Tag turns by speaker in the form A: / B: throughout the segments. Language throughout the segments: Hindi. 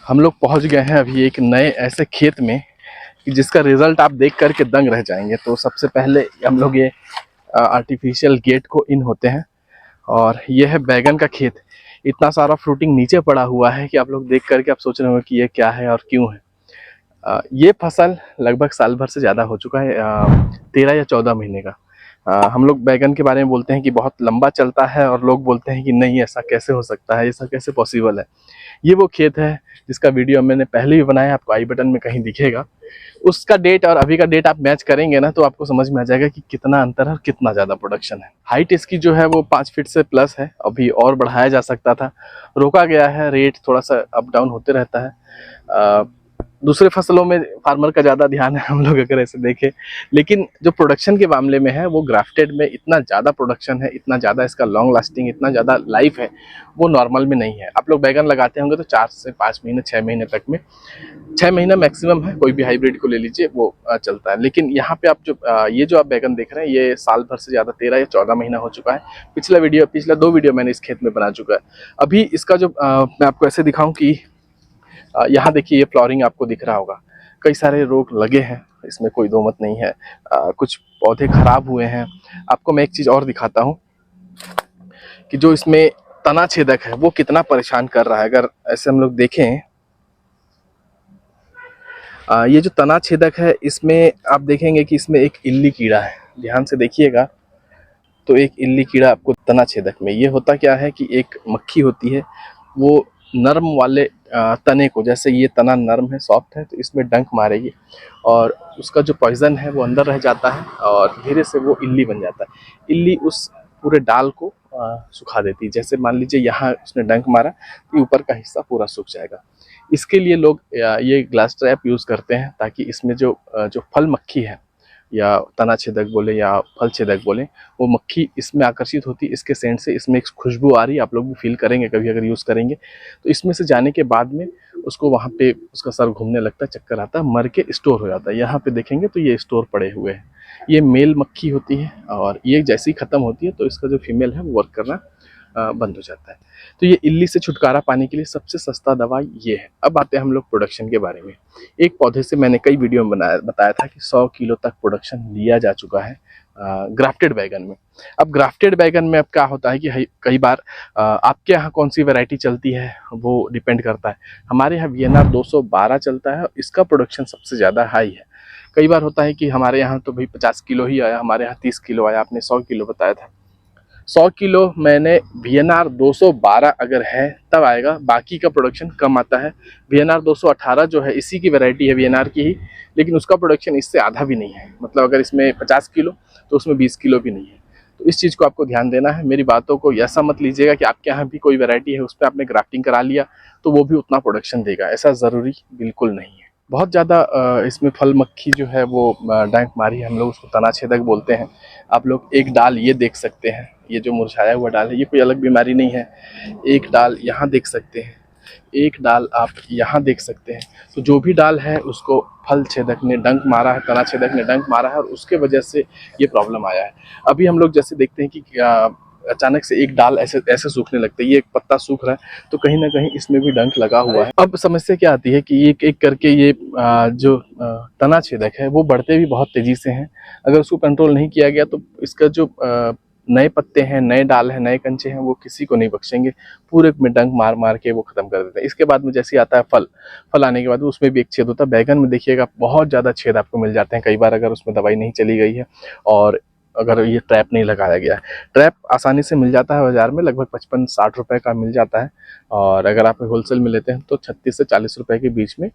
A: हम लोग पहुंच गए हैं अभी एक नए ऐसे खेत में कि जिसका रिजल्ट आप देख करके दंग रह जाएंगे। तो सबसे पहले हम लोग ये आर्टिफिशियल गेट को इन होते हैं और ये है बैगन का खेत। इतना सारा फ्रूटिंग नीचे पड़ा हुआ है कि आप लोग देख करके आप सोच रहे होंगे कि ये क्या है और क्यों है। ये फसल लगभग साल भर से ज़्यादा हो चुका है, 13 या 14 महीने का। हम लोग बैगन के बारे में बोलते हैं कि बहुत लंबा चलता है और लोग बोलते हैं कि नहीं, ऐसा कैसे हो सकता है, ऐसा कैसे पॉसिबल है। ये वो खेत है जिसका वीडियो मैंने पहले भी बनाया, आपको आई बटन में कहीं दिखेगा। उसका डेट और अभी का डेट आप मैच करेंगे ना तो आपको समझ में आ जाएगा कि कितना अंतर है और कितना ज़्यादा प्रोडक्शन है। हाइट इसकी जो है वो 5 फीट से प्लस है, अभी और बढ़ाया जा सकता था, रोका गया है। रेट थोड़ा सा अप डाउन होते रहता है। दूसरे फसलों में फार्मर का ज़्यादा ध्यान है हम लोग अगर ऐसे देखें, लेकिन जो प्रोडक्शन के मामले में है वो ग्राफ्टेड में इतना ज़्यादा प्रोडक्शन है, इतना ज़्यादा इसका लॉन्ग लास्टिंग, इतना ज़्यादा लाइफ है, वो नॉर्मल में नहीं है। आप लोग बैगन लगाते होंगे तो 4 से 5 महीने 6 महीने तक में, 6 महीना मैक्सिमम है, कोई भी हाइब्रिड को ले लीजिए वो चलता है। लेकिन यहाँ पे आप जो ये जो आप बैगन देख रहे हैं ये साल भर से ज़्यादा 13 या 14 महीना हो चुका है। पिछला 2 वीडियो मैंने इस खेत में बना चुका है। अभी इसका जो मैं आपको ऐसे दिखाऊं कि यहाँ देखिए ये फ्लॉवरिंग आपको दिख रहा होगा, कई सारे रोग लगे हैं, इसमें कोई दो मत नहीं है। कुछ पौधे खराब हुए हैं। आपको मैं एक चीज़ और दिखाता हूँ कि जो इसमें तना छेदक है वो कितना परेशान कर रहा है। अगर ऐसे हम लोग देखें, ये जो तना छेदक है इसमें आप देखेंगे कि इसमें एक इल्ली कीड़ा है, ध्यान से देखिएगा। तो एक इल्ली कीड़ा आपको तना छेदक में, ये होता क्या है कि एक मक्खी होती है, वो नर्म वाले तने को, जैसे ये तना नर्म है, सॉफ्ट है, तो इसमें डंक मारेगी और उसका जो पॉइजन है वो अंदर रह जाता है और धीरे से वो इल्ली बन जाता है। इल्ली उस पूरे डाल को सुखा देती है। जैसे मान लीजिए यहाँ उसने डंक मारा तो ऊपर का हिस्सा पूरा सूख जाएगा। इसके लिए लोग ये ग्लास ट्रैप यूज़ करते हैं ताकि इसमें जो फल मक्खी है या तना छेदक बोले या फल छेदक बोले, वो मक्खी इसमें आकर्षित होती है। इसके सेंट से इसमें एक खुशबू आ रही है, आप लोग भी फील करेंगे कभी अगर यूज़ करेंगे तो। इसमें से जाने के बाद में उसको वहाँ पे उसका सर घूमने लगता है, चक्कर आता है, मर के स्टोर हो जाता है। यहाँ पे देखेंगे तो ये स्टोर पड़े हुए हैं। ये मेल मक्खी होती है और ये जैसे ही ख़त्म होती है तो इसका जो फीमेल है वो वर्क करना बंद हो जाता है। तो ये इल्ली से छुटकारा पाने के लिए सबसे सस्ता दवा ये है। अब आते हैं हम लोग प्रोडक्शन के बारे में। एक पौधे से मैंने कई वीडियो में बताया था कि 100 किलो तक प्रोडक्शन लिया जा चुका है ग्राफ्टेड बैगन में। अब ग्राफ्टेड बैगन में अब क्या होता है कि कई बार आपके यहाँ कौन सी वैरायटी चलती है वो डिपेंड करता है। हमारे यहाँ VNR 212 चलता है, इसका प्रोडक्शन सबसे ज़्यादा हाई है। कई बार होता है कि हमारे यहाँ तो भाई 50 किलो ही आया, हमारे यहाँ 30 किलो आया, आपने 100 किलो बताया था। 100 किलो मैंने VNR 212 अगर है तब आएगा, बाकी का प्रोडक्शन कम आता है। VNR 218 जो है इसी की वैरायटी है, VNR की ही, लेकिन उसका प्रोडक्शन इससे आधा भी नहीं है। मतलब अगर इसमें 50 किलो तो उसमें 20 किलो भी नहीं है। तो इस चीज़ को आपको ध्यान देना है। मेरी बातों को ऐसा मत लीजिएगा कि आपके यहाँ भी कोई वैरायटी है उस पर आपने ग्राफ्टिंग करा लिया तो वो भी उतना प्रोडक्शन देगा, ऐसा ज़रूरी बिल्कुल नहीं है। बहुत ज़्यादा इसमें फल मक्खी जो है वो डंक मारी है, हम लोग उसको तना छेदक बोलते हैं। आप लोग एक डाल ये देख सकते हैं, ये जो मुरझाया हुआ डाल है ये कोई अलग बीमारी नहीं है। एक डाल यहाँ देख सकते हैं, एक डाल आप यहाँ देख सकते हैं। तो जो भी डाल है उसको फल छेदक ने डंक मारा है, तना छेदक ने डंक मारा है और उसके वजह से ये प्रॉब्लम आया है। अभी हम लोग जैसे देखते हैं कि अचानक से एक डाल ऐसे ऐसे सूखने लगते हैं, ये एक पत्ता सूख रहा है तो कहीं ना कहीं इसमें भी डंक लगा हुआ है। अब समस्या क्या आती है कि एक एक करके ये जो तना छेदक है वो बढ़ते भी बहुत तेजी से हैं। अगर उसको कंट्रोल नहीं किया गया तो इसका जो नए पत्ते हैं, नए डाल हैं, नए कंचे हैं, वो किसी को नहीं बख्शेंगे, पूरे में डंक मार मार के वो खत्म कर देते हैं। इसके बाद में जैसे आता है फल, फल आने के बाद उसमें भी एक छेद होता है। बैगन में देखिएगा बहुत ज़्यादा छेद आपको मिल जाते हैं कई बार अगर उसमें दवाई नहीं चली गई है और अगर ये ट्रैप नहीं लगाया गया है। ट्रैप आसानी से मिल जाता है बाज़ार में, लगभग 55-60 रुपए का मिल जाता है और अगर आप होलसेल में लेते हैं तो 36 से 40 रुपए के बीच में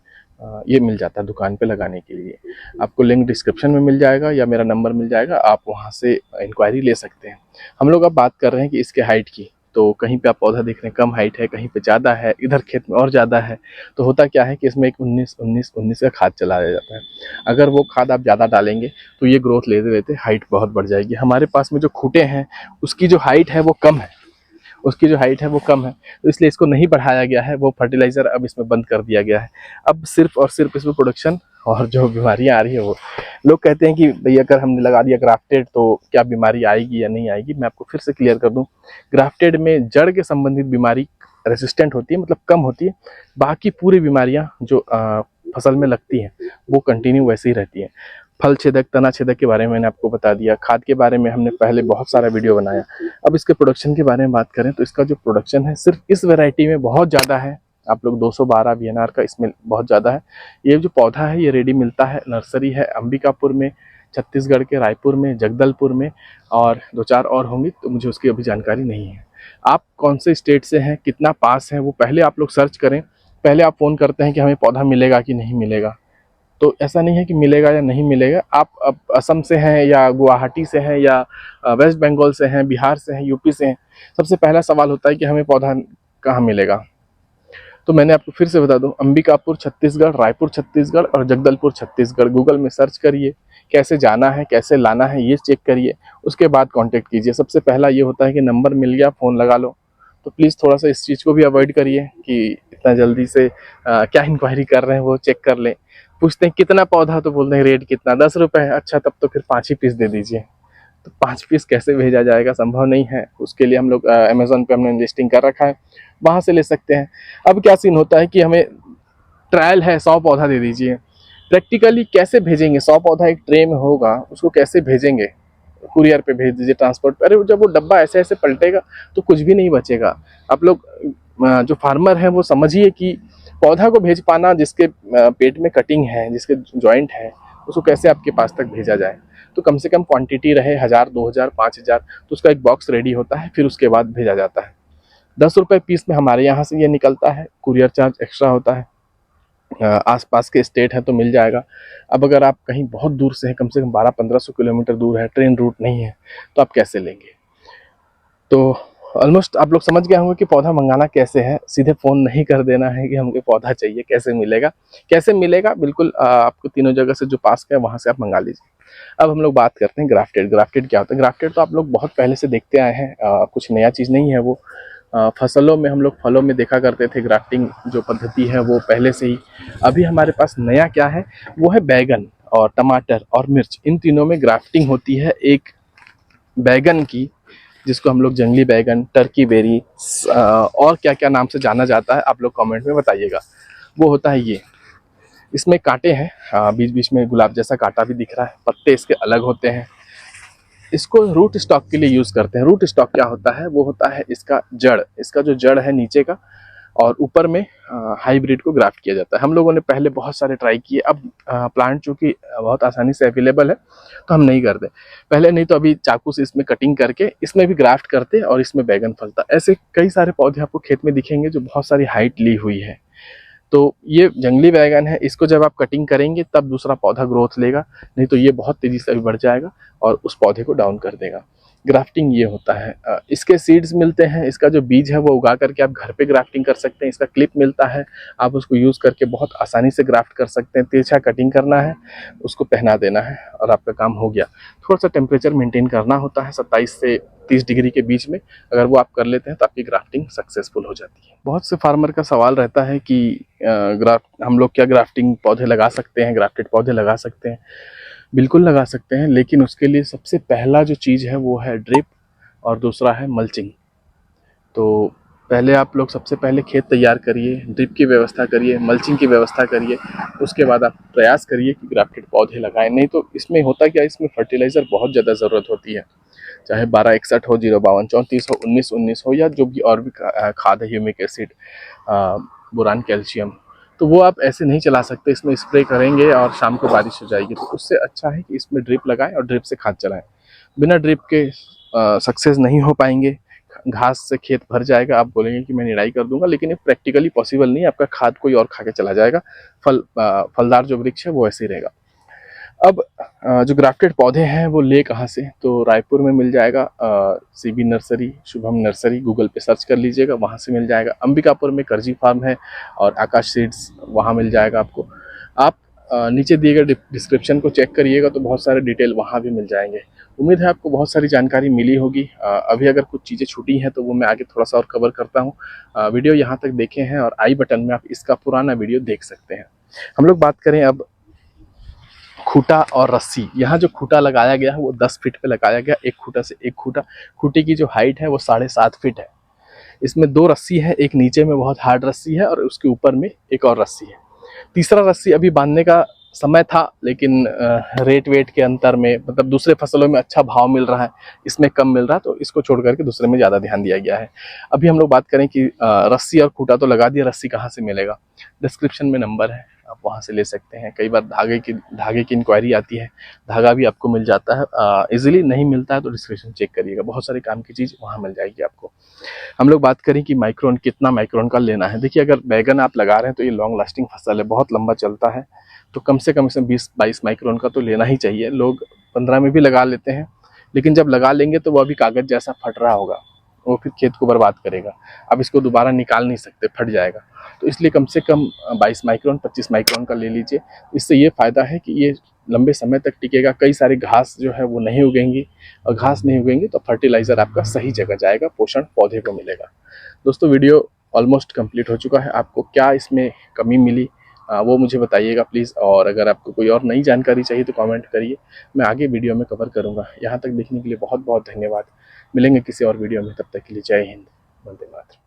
A: ये मिल जाता है दुकान पे लगाने के लिए। आपको लिंक डिस्क्रिप्शन में मिल जाएगा या मेरा नंबर मिल जाएगा, आप वहाँ से इंक्वायरी ले सकते हैं। हम लोग अब बात कर रहे हैं कि इसके हाइट की, तो कहीं पे आप पौधा देख रहे हैं कम हाइट है, कहीं पे ज़्यादा है, इधर खेत में और ज़्यादा है। तो होता क्या है कि इसमें एक 19-19-19 का खाद चलाया जाता है। अगर वो खाद आप ज़्यादा डालेंगे तो ये ग्रोथ लेते लेते हाइट बहुत बढ़ जाएगी। हमारे पास में जो खूंटे हैं उसकी जो हाइट है वो कम है, उसकी जो हाइट है वो कम है, तो इसलिए इसको नहीं बढ़ाया गया है। वो फर्टिलाइज़र अब इसमें बंद कर दिया गया है। अब सिर्फ और सिर्फ इसमें प्रोडक्शन और जो बीमारियां आ रही है वो, लोग कहते हैं कि भैया अगर हमने लगा दिया ग्राफ्टेड तो क्या बीमारी आएगी या नहीं आएगी। मैं आपको फिर से क्लियर कर दूं, ग्राफ्टेड में जड़ के संबंधित बीमारी रेसिस्टेंट होती है, मतलब कम होती है। बाकी पूरी बीमारियाँ जो फसल में लगती हैं वो कंटिन्यू वैसे ही रहती हैं। फल छेदक, तना छेदक के बारे में मैंने आपको बता दिया। खाद के बारे में हमने पहले बहुत सारा वीडियो बनाया। अब इसके प्रोडक्शन के बारे में बात करें तो इसका जो प्रोडक्शन है सिर्फ इस वैरायटी में बहुत ज़्यादा है। आप लोग 212 VNR का इसमें बहुत ज़्यादा है। ये जो पौधा है ये रेडी मिलता है, नर्सरी है अंबिकापुर में, छत्तीसगढ़ के रायपुर में, जगदलपुर में, और 2-4 और होंगी तो मुझे उसकी अभी जानकारी नहीं है। आप कौन से स्टेट से हैं, कितना पास है, वो पहले आप लोग सर्च करें। पहले आप फ़ोन करते हैं कि हमें पौधा मिलेगा कि नहीं मिलेगा, तो ऐसा नहीं है कि मिलेगा या नहीं मिलेगा। आप अब असम से हैं या गुवाहाटी से हैं या वेस्ट बंगाल से हैं, बिहार से हैं, यूपी से हैं, सबसे पहला सवाल होता है कि हमें पौधा कहाँ मिलेगा। तो मैंने आपको फिर से बता दूं, अंबिकापुर छत्तीसगढ़, रायपुर छत्तीसगढ़ और जगदलपुर छत्तीसगढ़। गूगल में सर्च करिए, कैसे जाना है, कैसे लाना है, ये चेक करिए, उसके बाद कांटेक्ट कीजिए। सबसे पहला ये होता है कि नंबर मिल गया, फ़ोन लगा लो। तो प्लीज़ थोड़ा सा इस चीज़ को भी अवॉइड करिए कि इतना जल्दी से क्या इंक्वायरी कर रहे हैं वो चेक कर लें। पूछते हैं कितना पौधा, तो बोलते हैं रेट कितना, 10 रुपये है। अच्छा, तब तो फिर 5 ही पीस दे दीजिए। तो 5 पीस कैसे भेजा जाएगा, संभव नहीं है। उसके लिए हम लोग अमेज़न पे हमने लिस्टिंग कर रखा है, वहाँ से ले सकते हैं। अब क्या सीन होता है कि हमें ट्रायल है, 100 पौधा दे दीजिए। प्रैक्टिकली कैसे भेजेंगे? 100 पौधा एक ट्रे में होगा, उसको कैसे भेजेंगे? कुरियर पे भेज दीजिए, ट्रांसपोर्ट पे। अरे जब वो डब्बा ऐसे ऐसे पलटेगा तो कुछ भी नहीं बचेगा। आप लोग जो फार्मर हैं वो समझिए कि पौधा को भेज पाना, जिसके पेट में कटिंग है, जिसके जॉइंट है, उसको कैसे आपके पास तक भेजा जाए। तो कम से कम क्वांटिटी रहे, 1000, 2000, 5000, तो उसका एक बॉक्स रेडी होता है, फिर उसके बाद भेजा जाता है। 10 रुपये पीस में हमारे यहाँ से ये निकलता है, कुरियर चार्ज एक्स्ट्रा होता है। आसपास के स्टेट हैं तो मिल जाएगा। अब अगर आप कहीं बहुत दूर से हैं, कम से कम 1200-1500 किलोमीटर दूर है, ट्रेन रूट नहीं है, तो आप कैसे लेंगे? तो ऑलमोस्ट आप लोग समझ गए होंगे कि पौधा मंगाना कैसे है। सीधे फ़ोन नहीं कर देना है कि हमको पौधा चाहिए, कैसे मिलेगा। कैसे मिलेगा, बिल्कुल आपको तीनों जगह से जो पास का है वहाँ से आप मंगा लीजिए। अब हम लोग बात करते हैं ग्राफ्टेड। ग्राफ्टेड क्या होता है? ग्राफ्टेड तो आप लोग बहुत पहले से देखते आए हैं, कुछ नया चीज़ नहीं है वो। फसलों में हम लोग, फलों में देखा करते थे ग्राफ्टिंग जो पद्धति है वो पहले से ही। अभी हमारे पास नया क्या है, वो है बैगन और टमाटर और मिर्च। इन तीनों में ग्राफ्टिंग होती है। एक बैगन की, जिसको हम लोग जंगली बैगन, टर्की बेरी, और क्या क्या नाम से जाना जाता है, आप लोग कमेंट में बताइएगा। वो होता है ये। इसमें कांटे हैं, बीच बीच में गुलाब जैसा कांटा भी दिख रहा है, पत्ते इसके अलग होते हैं। इसको रूट स्टॉक के लिए यूज़ करते हैं। रूट स्टॉक क्या होता है? वो होता है इसका जड़, इसका जो जड़ है नीचे का, और ऊपर में हाइब्रिड को ग्राफ्ट किया जाता है। हम लोगों ने पहले बहुत सारे ट्राई किए। अब प्लांट चूँकि बहुत आसानी से अवेलेबल है तो हम नहीं करते। पहले नहीं तो अभी चाकू से इसमें कटिंग करके इसमें भी ग्राफ्ट करते और इसमें बैगन फलता। ऐसे कई सारे पौधे आपको खेत में दिखेंगे जो बहुत सारी हाइट ली हुई है। तो ये जंगली बैगन है, इसको जब आप कटिंग करेंगे तब दूसरा पौधा ग्रोथ लेगा, नहीं तो ये बहुत तेज़ी से अभी बढ़ जाएगा और उस पौधे को डाउन कर देगा। ग्राफ्टिंग ये होता है। इसके सीड्स मिलते हैं, इसका जो बीज है वो उगा करके आप घर पे ग्राफ्टिंग कर सकते हैं। इसका क्लिप मिलता है, आप उसको यूज़ करके बहुत आसानी से ग्राफ्ट कर सकते हैं। तिरछा कटिंग करना है, उसको पहना देना है और आपका काम हो गया। थोड़ा सा टेम्परेचर मेंटेन करना होता है, 27 से 30 डिग्री के बीच में। अगर वो आप कर लेते हैं तो आपकी ग्राफ्टिंग सक्सेसफुल हो जाती है। बहुत से फार्मर का सवाल रहता है कि हम लोग क्या ग्राफ्टिंग पौधे लगा सकते हैं, ग्राफ्टेड पौधे लगा सकते हैं? बिल्कुल लगा सकते हैं, लेकिन उसके लिए सबसे पहला जो चीज़ है वो है ड्रिप और दूसरा है मल्चिंग। तो पहले आप लोग सबसे पहले खेत तैयार करिए, ड्रिप की व्यवस्था करिए, मल्चिंग की व्यवस्था करिए, उसके बाद आप प्रयास करिए कि ग्राफ्टेड पौधे लगाएं। नहीं तो इसमें होता क्या है, इसमें फर्टिलाइज़र बहुत ज़्यादा ज़रूरत होती है, चाहे 1261 हो, 052 34 हो, 1919 हो, या जो भी और भी खाद है, ह्यूमिक एसिड, बोरान, कैल्शियम, तो वो आप ऐसे नहीं चला सकते। इसमें स्प्रे करेंगे और शाम को बारिश हो जाएगी। तो उससे अच्छा है कि इसमें ड्रिप लगाएं और ड्रिप से खाद चलाएं। बिना ड्रिप के सक्सेस नहीं हो पाएंगे। घास से खेत भर जाएगा, आप बोलेंगे कि मैं निराई कर दूंगा, लेकिन ये प्रैक्टिकली पॉसिबल नहीं है। आपका खाद कोई और खा के चला जाएगा। फलदार जो वृक्ष है वो ऐसे ही रहेगा। अब जो ग्राफ्टेड पौधे हैं वो ले कहाँ से? तो रायपुर में मिल जाएगा, CB nursery, Shubham nursery, Google पे सर्च कर लीजिएगा, वहाँ से मिल जाएगा। अंबिकापुर में करजी फार्म है और आकाश सीड्स, वहाँ मिल जाएगा आपको। आप नीचे दिए गए डिस्क्रिप्शन को चेक करिएगा तो बहुत सारे डिटेल वहाँ भी मिल जाएंगे। उम्मीद है आपको बहुत सारी जानकारी मिली होगी। अभी अगर कुछ चीज़ें छूटी हैं तो वो मैं आगे थोड़ा सा और कवर करता हूँ। वीडियो यहाँ तक देखे हैं और आई बटन में आप इसका पुराना वीडियो देख सकते हैं। हम लोग बात करें अब खूटा और रस्सी। यहाँ जो खूटा लगाया गया है वो 10 फीट पे लगाया गया, एक खूटा से एक खूटा। खूटे की जो हाइट है वो 7.5 फीट है। इसमें 2 रस्सी है, एक नीचे में बहुत हार्ड रस्सी है और उसके ऊपर में एक और रस्सी है। तीसरा रस्सी अभी बांधने का समय था, लेकिन रेट वेट के अंतर में, मतलब दूसरे फसलों में अच्छा भाव मिल रहा है, इसमें कम मिल रहा है, तो इसको छोड़ करके दूसरे में ज़्यादा ध्यान दिया गया है। अभी हम लोग बात करें कि रस्सी और खूंटा तो लगा दिया, रस्सी कहाँ से मिलेगा? डिस्क्रिप्शन में नंबर है, आप वहाँ से ले सकते हैं। कई बार धागे की इंक्वायरी आती है, धागा भी आपको मिल जाता है इजीली। नहीं मिलता है तो डिस्क्रिप्शन चेक करिएगा, बहुत सारे काम की चीज़ वहाँ मिल जाएगी आपको। हम लोग बात करें कि माइक्रोन, कितना माइक्रोन का लेना है। देखिए, अगर बैगन आप लगा रहे हैं तो ये लॉन्ग लास्टिंग फसल है, बहुत लंबा चलता है, तो कम से कम इसमें 20-22 माइक्रोन का तो लेना ही चाहिए। लोग 15 में भी लगा लेते हैं, लेकिन जब लगा लेंगे तो वो अभी कागज जैसा फट रहा होगा, वो फिर खेत को बर्बाद करेगा। अब इसको दोबारा निकाल नहीं सकते, फट जाएगा। तो इसलिए कम से कम 22 माइक्रोन 25 माइक्रोन का ले लीजिए। इससे ये फ़ायदा है कि ये लंबे समय तक टिकेगा। कई सारी घास जो है वो नहीं उगेंगी, और घास नहीं उगेंगी तो फर्टिलाइज़र आपका सही जगह जाएगा, पोषण पौधे को मिलेगा। दोस्तों, वीडियो ऑलमोस्ट कंप्लीट हो चुका है। आपको क्या इसमें कमी मिली वो मुझे बताइएगा प्लीज़। और अगर आपको कोई और नई जानकारी चाहिए तो कमेंट करिए, मैं आगे वीडियो में कवर करूँगा। यहाँ तक देखने के लिए बहुत बहुत धन्यवाद। मिलेंगे किसी और वीडियो में, तब तक के लिए जय हिंद, वंदे मातरम।